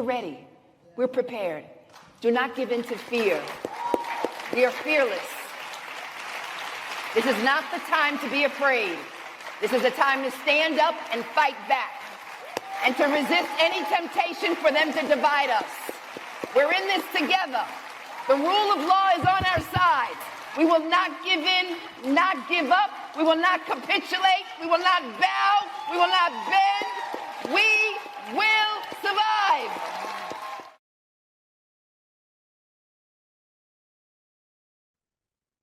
ready. We're prepared. Do not give in to fear. We are fearless. This is not the time to be afraid. This is a time to stand up and fight back and to resist any temptation for them to divide us. We're in this together. The rule of law is on our side. We will not give in, not give up. We will not capitulate. We will not bow. We will not bend. We will survive.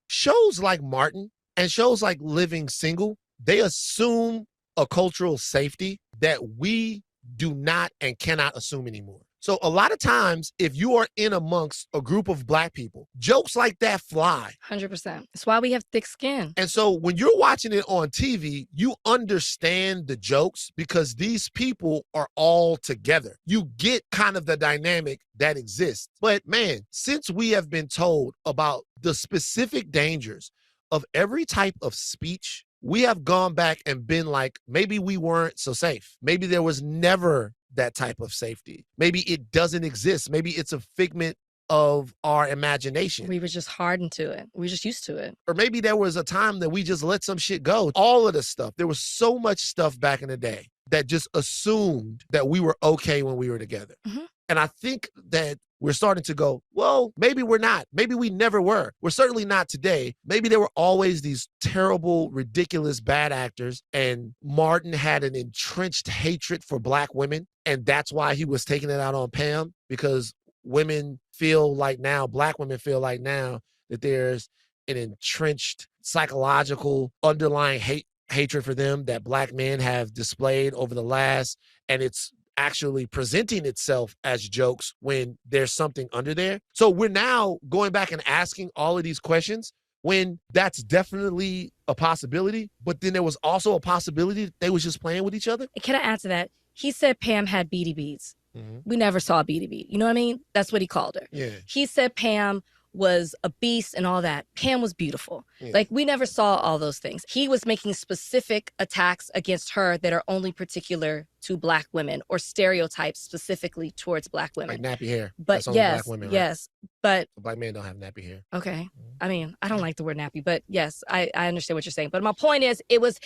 Shows like Martin and shows like Living Single, they assume a cultural safety that we do not and cannot assume anymore. So a lot of times, if you are in amongst a group of Black people, jokes like that fly. 100%. That's why we have thick skin. And so when you're watching it on TV, you understand the jokes because these people are all together. You get kind of the dynamic that exists. But man, since we have been told about the specific dangers of every type of speech, we have gone back and been like, maybe we weren't so safe. Maybe there was never that type of safety. Maybe it doesn't exist. Maybe it's a figment of our imagination. We were just hardened to it. We were just used to it. Or maybe there was a time that we just let some shit go. All of the stuff. There was so much stuff back in the day that just assumed that we were okay when we were together. Mm-hmm. And I think that we're starting to go, well, maybe we're not. Maybe we never were. We're certainly not today. Maybe there were always these terrible, ridiculous, bad actors, and Martin had an entrenched hatred for Black women, and that's why he was taking it out on Pam, because women feel like now, Black women feel like now, that there's an entrenched psychological underlying hatred for them that Black men have displayed over the last, and it's actually presenting itself as jokes when there's something under there. So we're now going back and asking all of these questions when that's definitely a possibility, but then there was also a possibility that they was just playing with each other. Can I add to that? He said Pam had beady beads. Mm-hmm. We never saw a beady bead. You know what I mean? That's what he called her. Yeah. He said Pam was a beast and all that. Pam was beautiful. Yeah. Like, we never saw all those things. He was making specific attacks against her that are only particular to Black women, or stereotypes specifically towards Black women. Like nappy hair. But that's only yes, Black women, right? yes, but Black men don't have nappy hair. okay. I mean, I don't like the word nappy, but yes, I understand what you're saying. But my point is, it was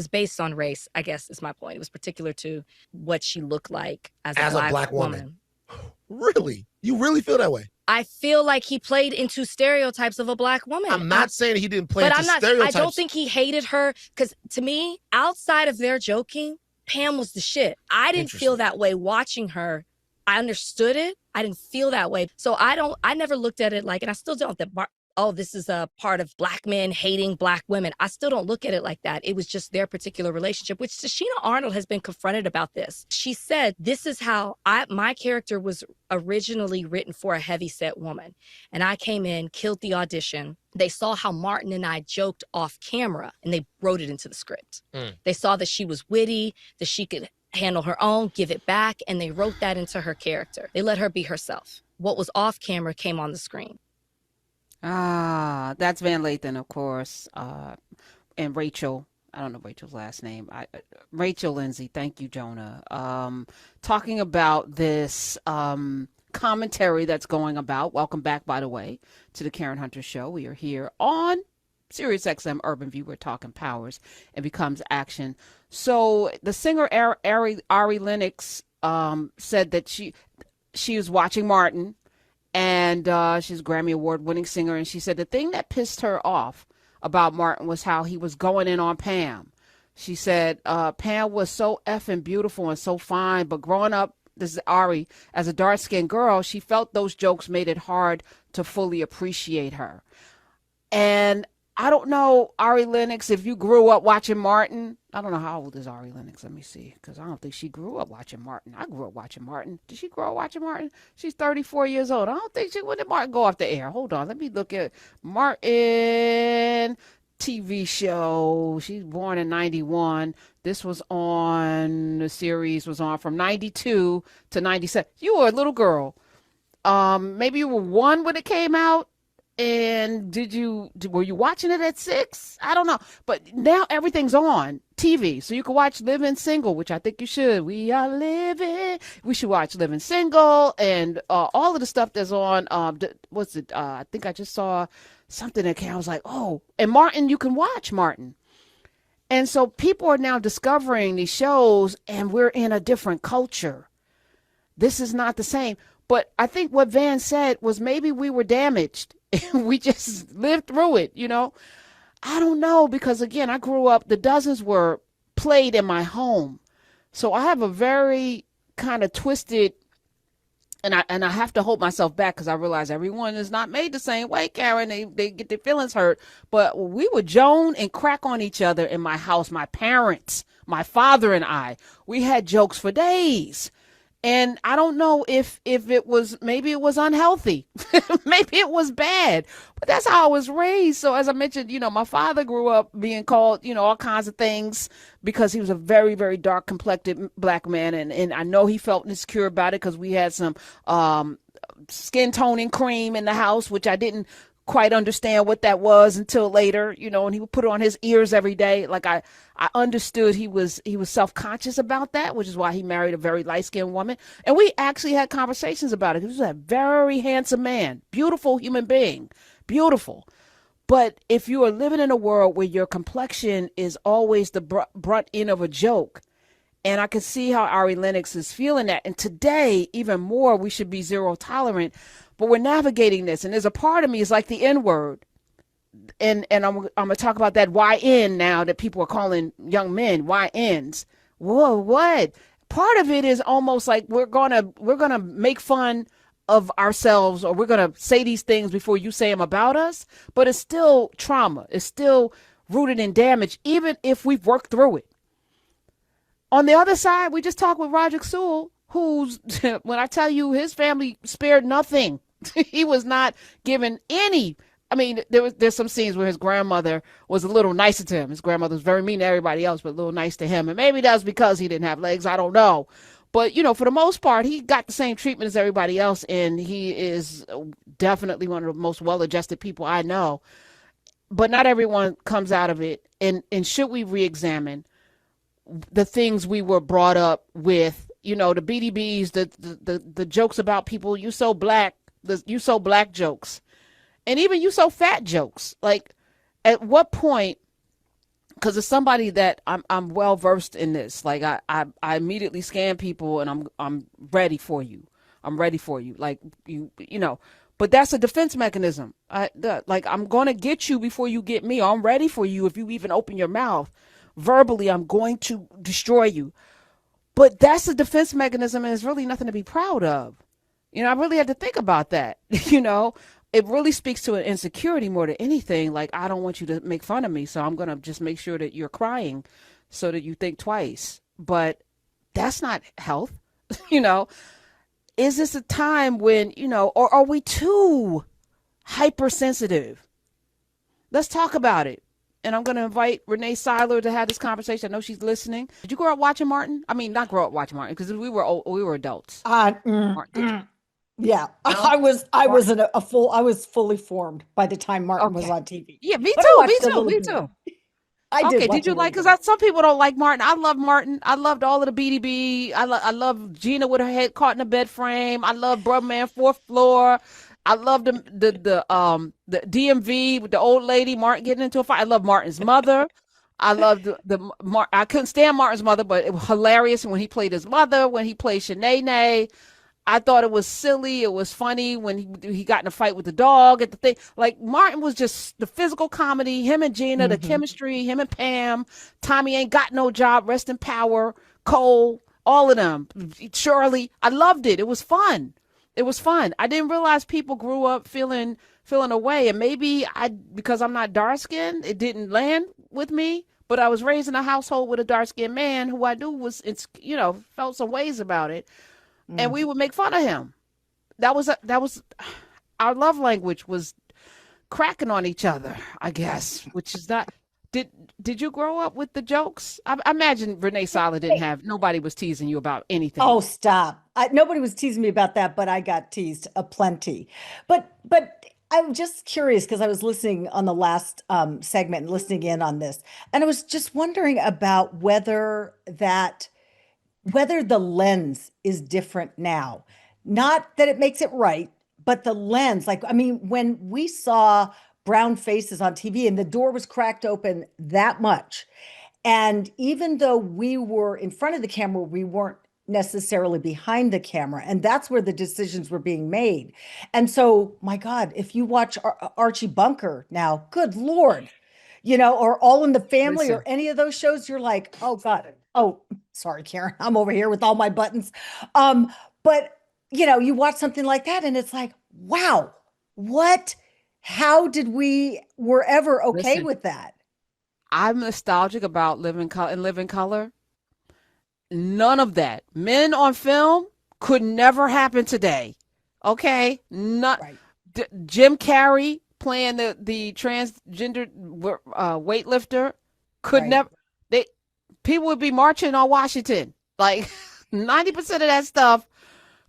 based on race, I guess is my point. It was particular to what she looked like as a Black woman. Really? You really feel that way? I feel like he played into stereotypes of a Black woman. I'm not saying he didn't play but into stereotypes. I don't think he hated her, because to me, outside of their joking, Pam was the shit. I didn't feel that way watching her. I understood it. I didn't feel that way. So I never looked at it like, and I still don't, this is a part of Black men hating Black women. I still don't look at it like that. It was just their particular relationship, which Tashina Arnold has been confronted about this. She said, this is how my character was originally written for a heavyset woman. And I came in, killed the audition. They saw how Martin and I joked off camera, and they wrote it into the script. They saw that she was witty, that she could handle her own, give it back, and they wrote that into her character. They let her be herself. What was off camera came on the screen. That's Van Lathan, of course, and Rachel. I don't know Rachel's last name. Rachel Lindsay. Thank you, Jonah. Talking about this commentary that's going about. Welcome back, by the way, to the Karen Hunter Show. We are here on SiriusXM Urban View. We're talking powers and becomes action. So the singer Ari Lennox said that she was watching Martin. And she's a Grammy Award-winning singer. And she said the thing that pissed her off about Martin was how he was going in on Pam. She said Pam was so effing beautiful and so fine. But growing up, this is Ari, as a dark-skinned girl, she felt those jokes made it hard to fully appreciate her. And I don't know, Ari Lennox, if you grew up watching Martin. I don't know how old is Ari Lennox. Let me see, because I don't think she grew up watching Martin. I grew up watching Martin. Did she grow up watching Martin? She's 34 years old. I don't think when did Martin go off the air? Hold on. Let me look at Martin TV show. She's born in 91. This was on, the series was on from 92 to 97. You were a little girl. Maybe you were 1 when it came out. And were you watching it at 6? I don't know. But now everything's on TV. So you can watch Living Single, which I think you should. We should watch Living Single and all of the stuff that's on. What's it? I think I just saw something that came. I was like, oh, and Martin, you can watch Martin. And so people are now discovering these shows, and we're in a different culture. This is not the same. But I think what Van said was maybe we were damaged. We just lived through it, you know. I don't know, because again, I grew up, the Dozens were played in my home. So I have a very kind of twisted, and I have to hold myself back because I realize everyone is not made the same way, Karen. They get their feelings hurt. But we would joan and crack on each other in my house. My parents, my father and I, we had jokes for days. And I don't know if it was, maybe it was unhealthy. Maybe it was bad. But that's how I was raised. So as I mentioned, you know, my father grew up being called, you know, all kinds of things because he was a very, very dark complected black man. And I know he felt insecure about it because we had some skin toning cream in the house, which I didn't quite understand what that was until later, you know, and he would put it on his ears every day. Like I understood he was self-conscious about that, which is why he married a very light-skinned woman. And we actually had conversations about it. He was a very handsome man, beautiful human being, beautiful. But if you are living in a world where your complexion is always the brunt end of a joke, and I can see how Ari Lennox is feeling that. And today, even more, we should be zero tolerant. But we're navigating this. And there's a part of me is like the N-word. And I'm going to talk about that YN now that people are calling young men YNs. Whoa, what? Part of it is almost like we're gonna make fun of ourselves, or we're going to say these things before you say them about us. But it's still trauma. It's still rooted in damage, even if we've worked through it. On the other side, we just talked with Roger Sewell, who's, when I tell you, his family spared nothing. He was not given any. I mean, there's some scenes where his grandmother was a little nicer to him. His grandmother was very mean to everybody else, but a little nice to him. And maybe that's because he didn't have legs. I don't know. But, you know, for the most part, he got the same treatment as everybody else. And he is definitely one of the most well-adjusted people I know. But not everyone comes out of it. And should we re-examine the things we were brought up with, you know, the BDBs, the jokes about people, you so black, you so black jokes, and even you so fat jokes. Like, at what point, because as somebody that I'm well versed in this, like I immediately scan people and I'm ready for you. I'm ready for you. Like you know, but that's a defense mechanism. Like I'm going to get you before you get me. I'm ready for you. If you even open your mouth verbally, I'm going to destroy you. But that's a defense mechanism, and it's really nothing to be proud of. You know, I really had to think about that. You know, it really speaks to an insecurity more than anything. Like, I don't want you to make fun of me, so I'm going to just make sure that you're crying so that you think twice. But that's not health. You know, is this a time when, you know, or are we too hypersensitive? Let's talk about it. And I'm going to invite Renee Seiler to have this conversation. I know she's listening. Did you grow up watching Martin? I mean, not grow up watching Martin, because we were adults. Yeah, No? I was fully formed by the time Martin was on TV. Yeah, me But I too. watched Me a too. little Me bit. too. I did. Okay, watch did you a like? little Because some people don't like Martin. I love Martin. I loved all of the BDB. I love Gina with her head caught in a bed frame. I love Brother Man Fourth Floor. I love the DMV with the old lady Martin getting into a fight. I love Martin's mother. I loved I couldn't stand Martin's mother, but it was hilarious when he played his mother, when he played Shanae. I thought it was silly. It was funny when he got in a fight with the dog at the thing. Like, Martin was just the physical comedy, him and Gina, the chemistry, him and Pam, Tommy Ain't Got No Job, Rest in Power, Cole, all of them. Shirley, I loved it. It was fun. It was fun. I didn't realize people grew up feeling away. And maybe because I'm not dark skinned, it didn't land with me. But I was raised in a household with a dark skinned man who I knew was, you know, felt some ways about it. And we would make fun of him. That was our love language, was cracking on each other, I guess, which is not. Did you grow up with the jokes? I imagine Renee Seiler nobody was teasing you about anything. Oh, stop. Nobody was teasing me about that, but I got teased aplenty. But I'm just curious because I was listening on the last segment and listening in on this, and I was just wondering about whether the lens is different now. Not that it makes it right, but the lens. Like, I mean, when we saw brown faces on TV and the door was cracked open that much, and even though we were in front of the camera, we weren't necessarily behind the camera. And that's where the decisions were being made. And so, my God, if you watch Archie Bunker now, good Lord, or All in the Family Listen. or any of those shows, you're like, oh God. Oh, sorry, Karen. I'm over here with all my buttons. But you watch something like that and it's like, wow, what? How did we were ever okay Listen. with that? I'm nostalgic about Living Color. None of that. Men on film could never happen today. Okay? Not Right. Jim Carrey playing the transgender weightlifter could Right. never. People would be marching on Washington. Like 90% of that stuff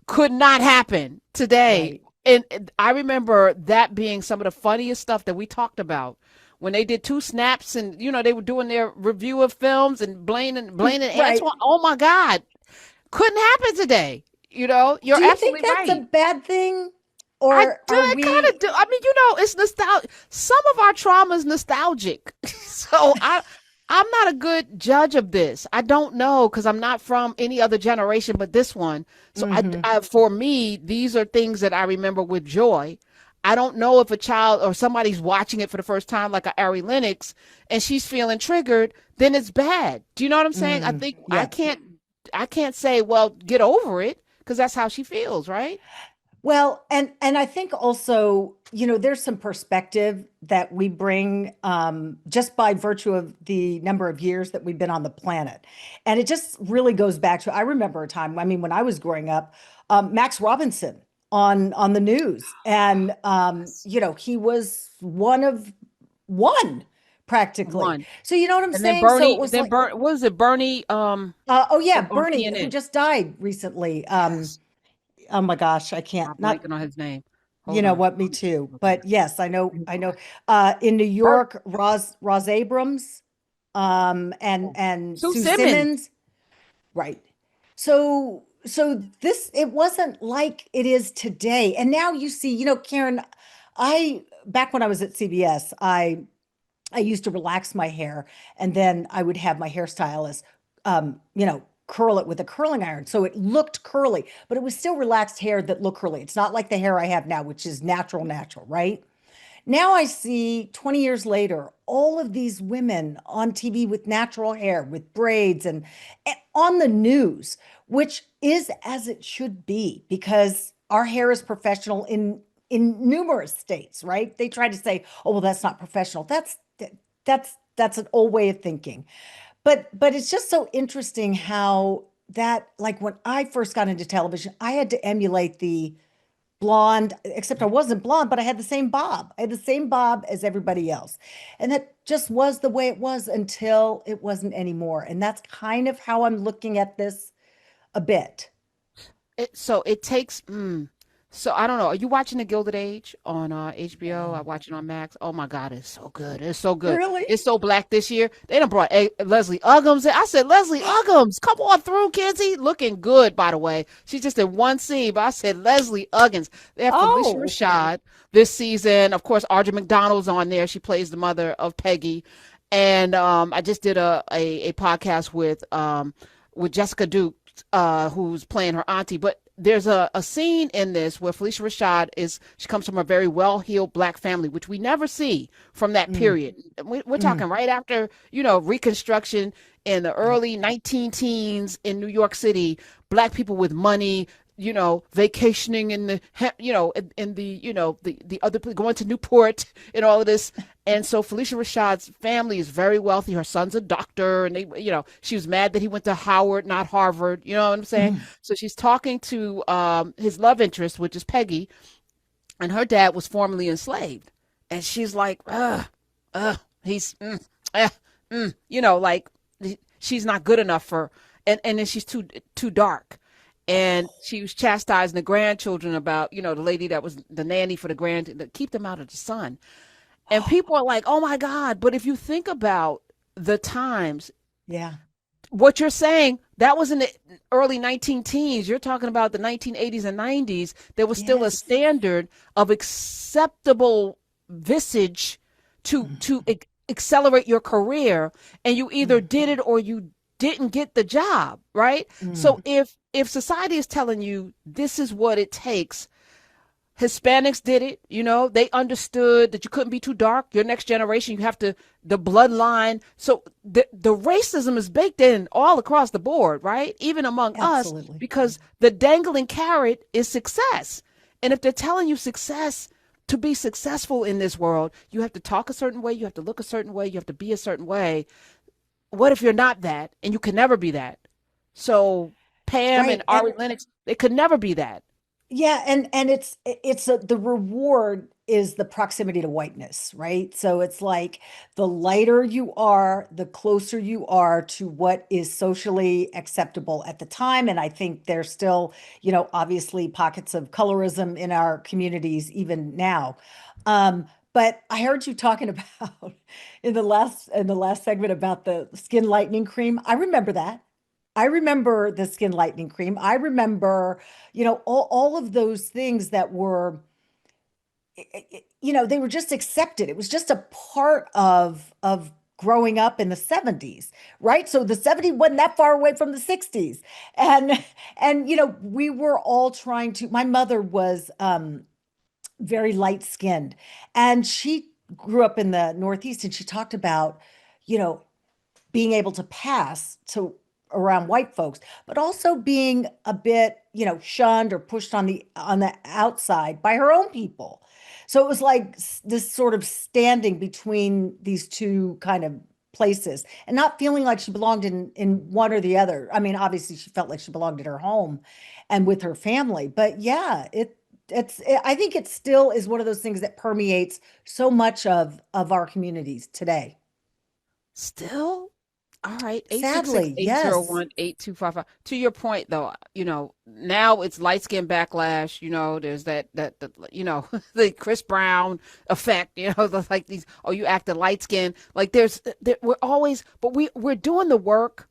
could not happen today. Right. And I remember that being some of the funniest stuff that we talked about when they did Two Snaps and they were doing their review of films and Blaine and Right. Antoine. Oh my God. Couldn't happen today. You're Do you think absolutely that's right. a bad thing? I Or do. are I we kind of do. I mean, it's nostalgic. Some of our trauma is nostalgic. So I'm not a good judge of this. I don't know because I'm not from any other generation but this one. So for me, these are things that I remember with joy. I don't know if a child or somebody's watching it for the first time, like a Ari Lennox, and she's feeling triggered, then it's bad. Do you know what I'm saying? I think Yeah. I can't say, well, get over it because that's how she feels, right? Well, and I think also, there's some perspective that we bring just by virtue of the number of years that we've been on the planet. And it just really goes back to, I remember a time, I mean, when I was growing up, Max Robinson on the news. And he was one practically. One. So you know what I'm And then saying? So it Bernie, was then like, What was it? Bernie, oh yeah, from on Bernie, who CNN. just died recently. Yes. Oh my gosh, I I'm can't not. blanking on his name. You Hold know on. what? Me too. But yes, I know. In New Bert, York, Roz Abrams, and Sue Sue Simmons. Simmons. Right. So this it wasn't like it is today. And now you see, Karen, back when I was at CBS, I used to relax my hair and then I would have my hairstylist, curl it with a curling iron. So it looked curly, but it was still relaxed hair that looked curly. It's not like the hair I have now, which is natural, right? Now I see 20 years later, all of these women on TV with natural hair, with braids and on the news, which is as it should be because our hair is professional in numerous states, right? They try to say, "Oh, well, that's not professional." That's an old way of thinking. But it's just so interesting how that like when I first got into television, I had to emulate the blonde, except I wasn't blonde, but I had the same bob. I had the same bob as everybody else. And that just was the way it was until it wasn't anymore. And that's kind of how I'm looking at this a bit. So it takes. So I don't know. Are you watching The Gilded Age on HBO? I No. watch it on Max. Oh my God, it's so good. It's so good. Really? It's so black this year. They done brought Leslie Uggams in. I said, Leslie Uggams, come on through, Kizzy. Looking good, by the way. She's just in one scene, but I said Leslie Uggams. They have Felicia Oh, Rashad this season. Of course, Audra McDonald's on there. She plays the mother of Peggy. And I just did a podcast with Jessica Duke, who's playing her auntie. But there's a scene in this where Felicia Rashad she comes from a very well-heeled black family, which we never see from that mm, period. We're talking right after, Reconstruction in the yeah. early 19 teens in New York City, black people with money, vacationing in the, in the other, going to Newport and all of this. And so Felicia Rashad's family is very wealthy. Her son's a doctor, and she was mad that he went to Howard, not Harvard. You know what I'm saying? Mm, So she's talking to his love interest, which is Peggy, and her dad was formerly enslaved. And she's like, he's, like she's not good enough for, and then she's too dark. and she was chastising the grandchildren about, you know, the lady that was the nanny for the keep them out of the sun. And people are like, oh my God. But if you think about the times, Yeah. what you're saying, that was in the early 19 teens. You're talking about the 1980s and 90s. There was still a Yes. standard of acceptable visage to accelerate your career, and you either did it or you didn't get the job, right? So if society is telling you this is what it takes, Hispanics did it, you know, they understood that you couldn't be too dark. Your next generation, you have to, the bloodline. So the racism is baked in all across the board, right? Even among us, Absolutely. because the dangling carrot is success. And if they're telling you success, to be successful in this world, you have to talk a certain way, you have to look a certain way, you have to be a certain way. What if you're not that? And you can never be that. So Pam Right. and Ari Lennox, they could never be that. Yeah, and the reward is the proximity to whiteness, right? So it's like the lighter you are, the closer you are to what is socially acceptable at the time. And I think there's still, you know, obviously pockets of colorism in our communities even now. But I heard you talking about in the last segment about the skin lightening cream. I remember that. I remember the skin lightening cream. I remember, you know, all of those things that were, you know, they were just accepted. It was just a part of growing up in the 70s, right? So the 70s wasn't that far away from the 60s. And you know, we were all trying to, my mother was very light skinned, and she grew up in the Northeast, and she talked about, you know, being able to pass to around white folks, but also being a bit, you know, shunned or pushed on the outside by her own people. So it was like this sort of standing between these two kind of places and not feeling like she belonged in one or the other. I mean, obviously she felt like she belonged at her home and with her family, but yeah, I think it still is one of those things that permeates so much of our communities today. Still? All right, Sadly, yes. 866-801-8255. To your point, though, you know, now it's light skin backlash. You know, there's that you know, the Chris Brown effect. You know, like these. Oh, you acted light skin. Like we're always, but we're doing the work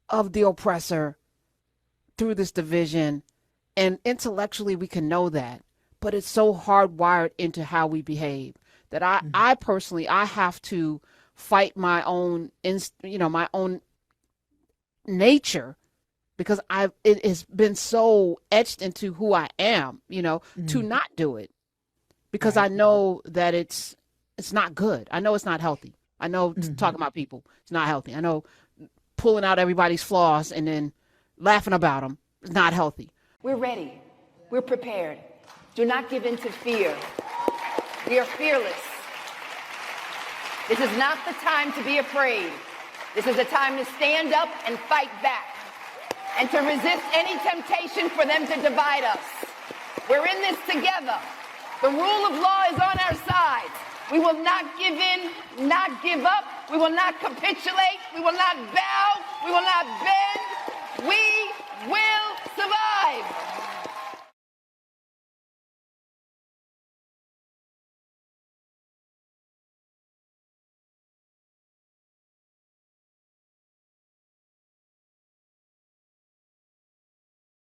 of the oppressor through this division, and intellectually we can know that, but it's so hardwired into how we behave that I personally, I have to fight my own, you know, my own nature, because it has been so etched into who I am, you know, to not do it, because I Right. know that it's not good. I know it's not healthy. I know talking about people, it's not healthy. I know pulling out everybody's flaws and then laughing about them is not healthy. We're ready. We're prepared. Do not give in to fear. We are fearless. This is not the time to be afraid. This is a time to stand up and fight back and to resist any temptation for them to divide us. We're in this together. The rule of law is on our side. We will not give in, not give up. We will not capitulate. We will not bow. We will not bend. We will survive.